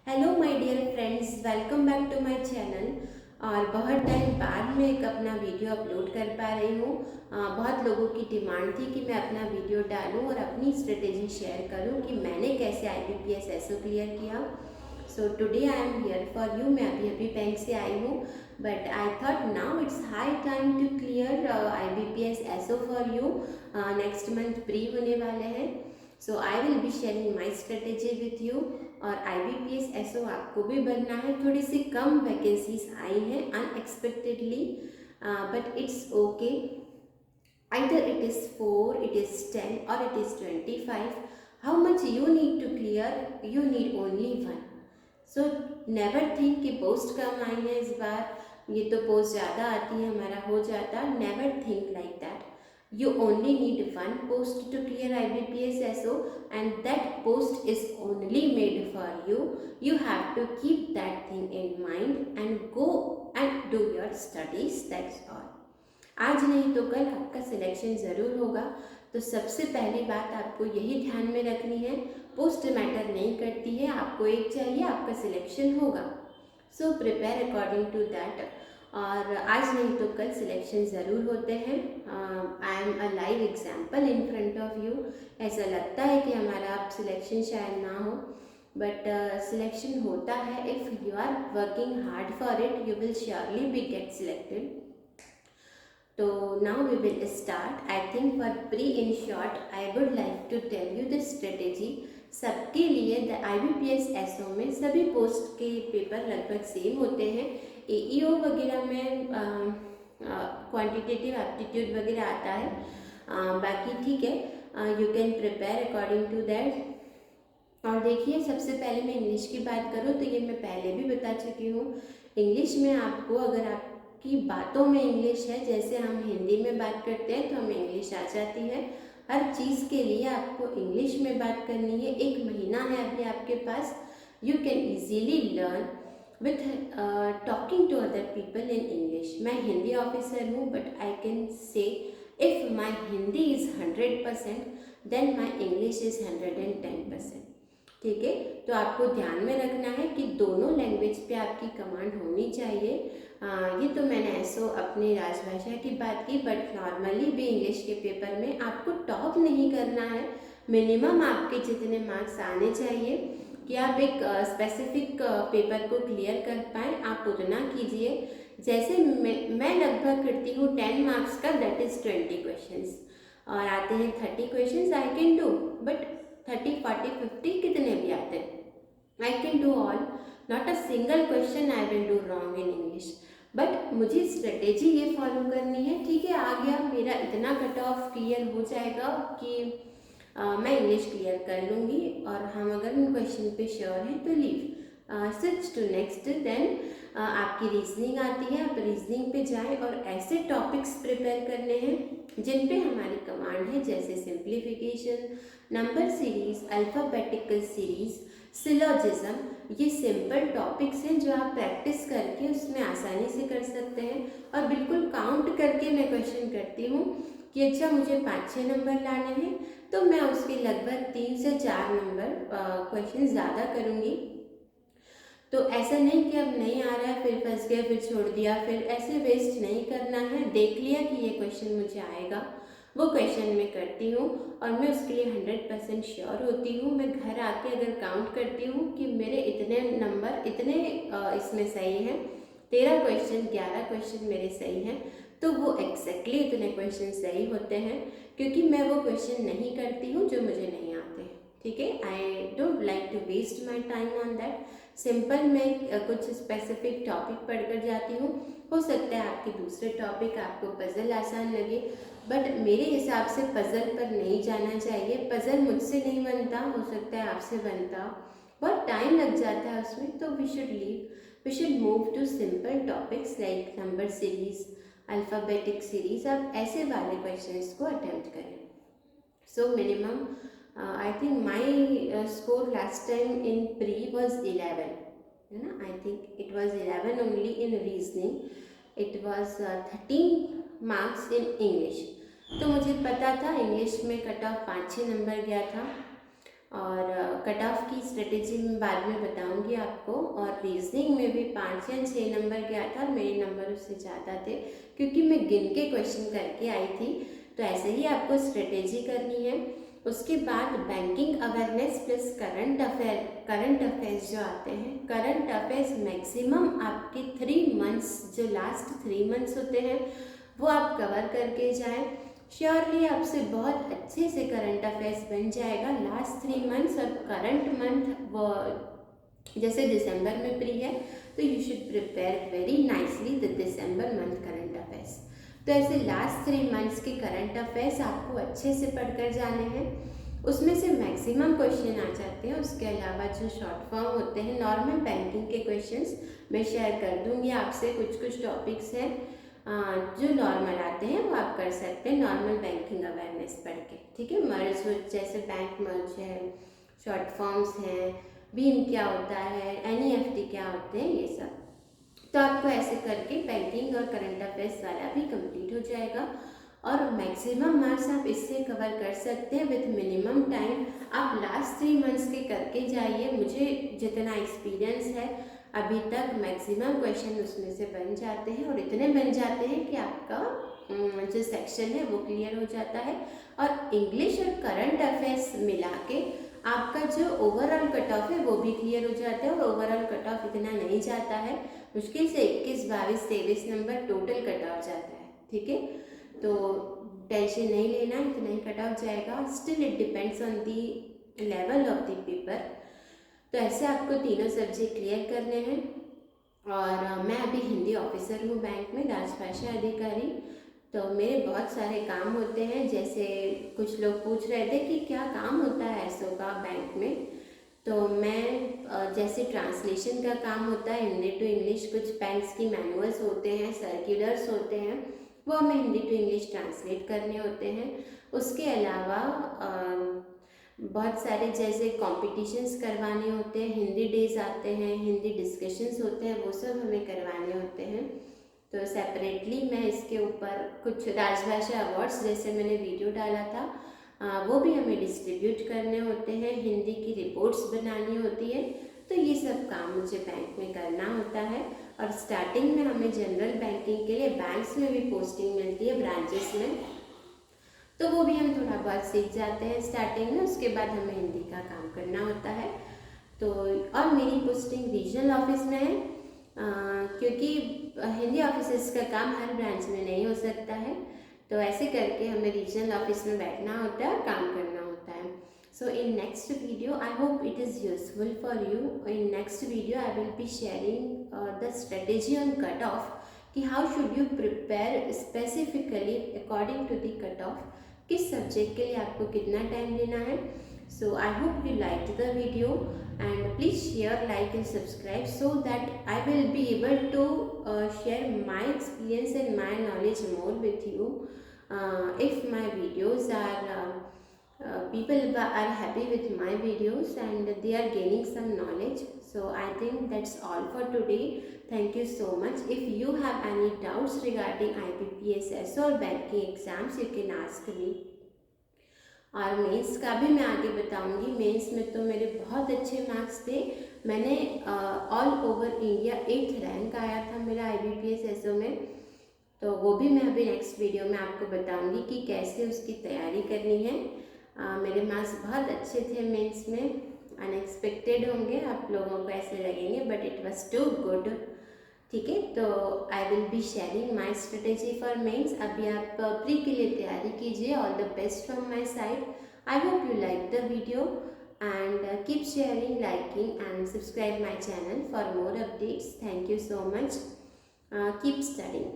Hello my dear friends, welcome back to my channel. और बहुत time बाद मैं एक अपना वीडियो अपलोड कर पा रही हूँ। बहुत लोगों की डिमांड थी कि मैं अपना वीडियो डालूँ और अपनी स्ट्रेटेजी शेयर करूँ कि मैंने कैसे IBPS SO क्लियर किया। So today I am here for you. मैं अभी बैंक से आई हूँ, but I thought now it's high time to clear IBPS SO for you. Next month pre होने वाले हैं, so I will be sharing my strategy with you. और IBPS SO आपको भी बनना है। थोड़ी सी कम वैकेंसीज आई हैं unexpectedly, but it's okay. Either it is 4, it is 10 or it is 25. How much you need to clear? You need only one. So never think कि post कम आई है इस बार, ये तो पोस्ट ज़्यादा आती है हमारा हो जाता। Never think like that. You only need one post to clear IBPS SO, and that post is only made for you. You have to keep that thing in mind and go and do your studies. That's all. आज नहीं तो कल आपका selection ज़रूर होगा। तो सबसे पहली बात आपको यही ध्यान में रखनी है, पोस्ट मैटर नहीं करती है, आपको एक चाहिए, आपका सिलेक्शन होगा। So prepare according to that. और आज नहीं तो कल सिलेक्शन ज़रूर होते हैं। I am a live example in front of you. ऐसा लगता है कि हमारा अब सिलेक्शन शायद ना हो, बट सिलेक्शन होता है। If you are working hard for it, you will surely be get selected. So now we will start. I think for pre in short, I would like to tell you the strategy. सबके लिए the IBPS SO में सभी post के paper लगभग same होते हैं। AEO वगैरह में क्वांटिटेटिव एप्टीट्यूड वगैरह आता है, बाकी ठीक है। You can prepare according to that. और देखिए, सबसे पहले मैं इंग्लिश की बात करूँ तो ये मैं पहले भी बता चुकी हूँ। इंग्लिश में आपको, अगर आप की बातों में इंग्लिश है, जैसे हम हिंदी में बात करते हैं तो हमें इंग्लिश आ जाती है। हर चीज़ के लिए आपको इंग्लिश में बात करनी है। 1 महीना है अभी आपके पास। You can easily learn with talking to other people in English. मैं हिंदी ऑफिसर हूँ, but I can say if my Hindi is 100%, then my English is 110%। ठीक है, तो आपको ध्यान में रखना है कि दोनों लैंग्वेज पे आपकी कमांड होनी चाहिए। ये तो मैंने ऐसो अपनी राजभाषा की बात की, बट नॉर्मली भी इंग्लिश के पेपर में आपको टॉप नहीं करना है। मिनिमम आपके जितने मार्क्स आने चाहिए कि आप एक स्पेसिफिक पेपर को क्लियर कर पाएँ, आप उतना कीजिए। जैसे मैं लगभग करती हूँ 10 मार्क्स का, दैट इज़ 20 क्वेश्चंस, और आते हैं 30 questions I can do, but 30, 40, 50 कितने भी आते हैं, I can do all. Not a single question I will do wrong in English. But मुझे स्ट्रेटेजी ये फॉलो करनी है। ठीक है, आ गया मेरा इतना कट ऑफ क्लियर हो जाएगा कि मैं इंग्लिश क्लियर कर लूँगी, और हम अगर उन क्वेश्चन पे श्योर हैं तो leave switch to next. Then आपकी रीजनिंग आती है, आप रीजनिंग पे जाएं और ऐसे टॉपिक्स प्रिपेयर करने हैं जिन पे हमारी कमांड है, जैसे simplification, number series, alphabetical series, syllogism. ये सिंपल टॉपिक्स हैं जो आप प्रैक्टिस करके उसमें आसानी से कर सकते हैं। और बिल्कुल काउंट करके मैं क्वेश्चन करती हूँ कि अच्छा मुझे 5-6 नंबर लाने हैं, तो मैं उसके लगभग 3 से 4 नंबर क्वेश्चन ज़्यादा करूँगी। तो ऐसा नहीं कि अब नहीं आ रहा है फिर फंस गया फिर छोड़ दिया, फिर ऐसे वेस्ट नहीं करना है। देख लिया कि ये क्वेश्चन मुझे आएगा, वो क्वेश्चन मैं करती हूँ और मैं उसके लिए 100% श्योर होती हूँ। मैं घर आके अगर काउंट करती हूँ कि मेरे इतने नंबर, इतने इसमें सही हैं, 13 क्वेश्चन, 11 क्वेश्चन मेरे सही हैं, तो वो एग्जैक्टली इतने क्वेश्चन सही होते हैं, क्योंकि मैं वो क्वेश्चन नहीं करती हूँ जो मुझे नहीं आते। ठीक है, I don't like to waste my time on that. Simple मैं कुछ स्पेसिफिक टॉपिक पढ़कर जाती हूँ। हो सकता है आपके दूसरे टॉपिक आपको पज़ल आसान लगे, बट मेरे हिसाब से पज़ल पर नहीं जाना चाहिए। पज़ल मुझसे नहीं बनता, हो सकता है आपसे बनता, बहुत टाइम लग जाता है उसमें। तो we should leave, we should move to simple topics like number series, alphabetic series. आप ऐसे वाले क्वेश्चंस को अटेम्प्ट करें। So minimum I think my score last time in pre was 11, है ना? I think it was 11 only in reasoning. It was 13 marks in English. तो मुझे पता था इंग्लिश में कट ऑफ 5-6 नंबर गया था, और कट ऑफ की स्ट्रेटेजी मैं बाद में बताऊंगी आपको। और रीजनिंग में भी 5 या 6 नंबर गया था और मेरे नंबर उससे ज़्यादा थे, क्योंकि मैं गिन के क्वेश्चन करके आई थी। तो ऐसे ही आपको स्ट्रेटेजी करनी है। उसके बाद banking awareness plus current affairs जो आते हैं, करंट अफेयर्स मैक्सिमम आपके 3 मंथ्स, जो लास्ट 3 मंथ्स होते हैं वो आप कवर करके जाएं। श्योरली आपसे बहुत अच्छे से करंट अफेयर्स बन जाएगा लास्ट 3 मंथ्स। और करंट मंथ वो जैसे दिसंबर में प्री है, तो you should prepare very nicely the December month current affairs. तो ऐसे लास्ट 3 मंथ्स के करंट अफेयर्स आपको अच्छे से पढ़कर जाने हैं। उसमें से मैक्सिमम क्वेश्चन आ जाते हैं। उसके अलावा जो शॉर्ट फॉर्म होते हैं, नॉर्मल बैंकिंग के क्वेश्चंस मैं शेयर कर दूंगी आपसे। कुछ टॉपिक्स हैं जो नॉर्मल आते हैं, वो आप कर सकते हैं नॉर्मल बैंकिंग अवेयरनेस पढ़ के, ठीक है। मर्ज जैसे बैंक मर्ज है, शॉर्ट फॉर्म्स हैं, बीम क्या होता है, NEFT क्या होते हैं, ये सब। तो आपको ऐसे करके बैंकिंग और करंट अफेयर्स वाला भी कंप्लीट हो जाएगा। और मैक्सिमम मार्क्स आप इससे कवर कर सकते हैं विथ मिनिमम टाइम। आप लास्ट 3 मंथ्स के करके जाइए। मुझे जितना एक्सपीरियंस है अभी तक, मैक्सिमम क्वेश्चन उसमें से बन जाते हैं, और इतने बन जाते हैं कि आपका जो सेक्शन है वो क्लियर हो जाता है। और इंग्लिश और करंट अफेयर्स मिला के आपका जो ओवरऑल कट ऑफ है वो भी क्लियर हो जाता है। और ओवरऑल कट ऑफ इतना नहीं जाता है, मुश्किल से 21, 22, 23 नंबर टोटल कट ऑफ जाता है, ठीक है। तो टेंशन नहीं लेना, इतना ही कट ऑफ जाएगा। Still it depends on the level of the paper. तो ऐसे आपको तीनों सब्जेक्ट क्लियर करने हैं। और मैं अभी हिंदी ऑफिसर हूँ बैंक में, राजभाषा अधिकारी। तो मेरे बहुत सारे काम होते हैं। जैसे कुछ लोग पूछ रहे थे कि क्या काम होता है एसओ का बैंक में, तो मैं जैसे ट्रांसलेशन का काम होता है हिंदी टू इंग्लिश। कुछ बैंक्स की मैनुअल्स होते हैं, सर्कुलर्स होते हैं, वो हमें हिंदी टू इंग्लिश ट्रांसलेट करने होते हैं। उसके अलावा बहुत सारे जैसे कॉम्पिटिशन्स करवाने होते हैं, हिंदी डेज आते हैं, हिंदी डिस्कशंस होते हैं, वो सब हमें करवाने होते हैं। तो सेपरेटली मैं इसके ऊपर कुछ राजभाषा अवार्ड्स जैसे मैंने वीडियो डाला था, वो भी हमें डिस्ट्रीब्यूट करने होते हैं, हिंदी की रिपोर्ट्स बनानी होती है। तो ये सब काम मुझे बैंक में करना होता है। और स्टार्टिंग में हमें जनरल बैंकिंग के लिए बैंक्स में भी पोस्टिंग मिलती है, ब्रांचेस में, तो वो भी हम थोड़ा बहुत सीख जाते हैं स्टार्टिंग में। उसके बाद हमें हिंदी का काम करना होता है। तो और मेरी पोस्टिंग रीजनल ऑफिस में है, क्योंकि हिंदी ऑफिसर्स का काम हर ब्रांच में नहीं हो सकता है। तो ऐसे करके हमें रीजनल ऑफिस में बैठना होता है और काम करना होता है। So in next video, I hope it is useful for you. In next video, I will be sharing the strategy on cutoff. कि how should you prepare specifically according to the cutoff. किस subject के लिए आपको कितना time देना है। So I hope you liked the video, and please share, like and subscribe so that I will be able to share my experience and my knowledge more with you. If my videos are people are happy with my videos and they are gaining some knowledge. So I think that's all for today. Thank you so much. If you have any doubts regarding IBPS or banking exams, you can ask me. और mains का भी मैं आगे बताऊंगी। Mains में तो मेरे बहुत अच्छे मार्क्स थे। मैंने all over India 8th rank आया था मेरा IBPS SO में। तो वो भी मैं अभी नेक्स्ट वीडियो में आपको बताऊंगी कि कैसे उसकी तैयारी करनी है। मेरे मार्क्स बहुत अच्छे थे मेंस में। अनएक्सपेक्टेड होंगे, आप लोगों को ऐसे लगेंगे, but it was too good, ठीक है। तो I will be sharing my strategy for mains. अभी आप प्री के लिए तैयारी कीजिए। All the best from my side. I hope you like the video and keep sharing, liking and subscribe my channel for more updates. Thank you so much. Keep studying.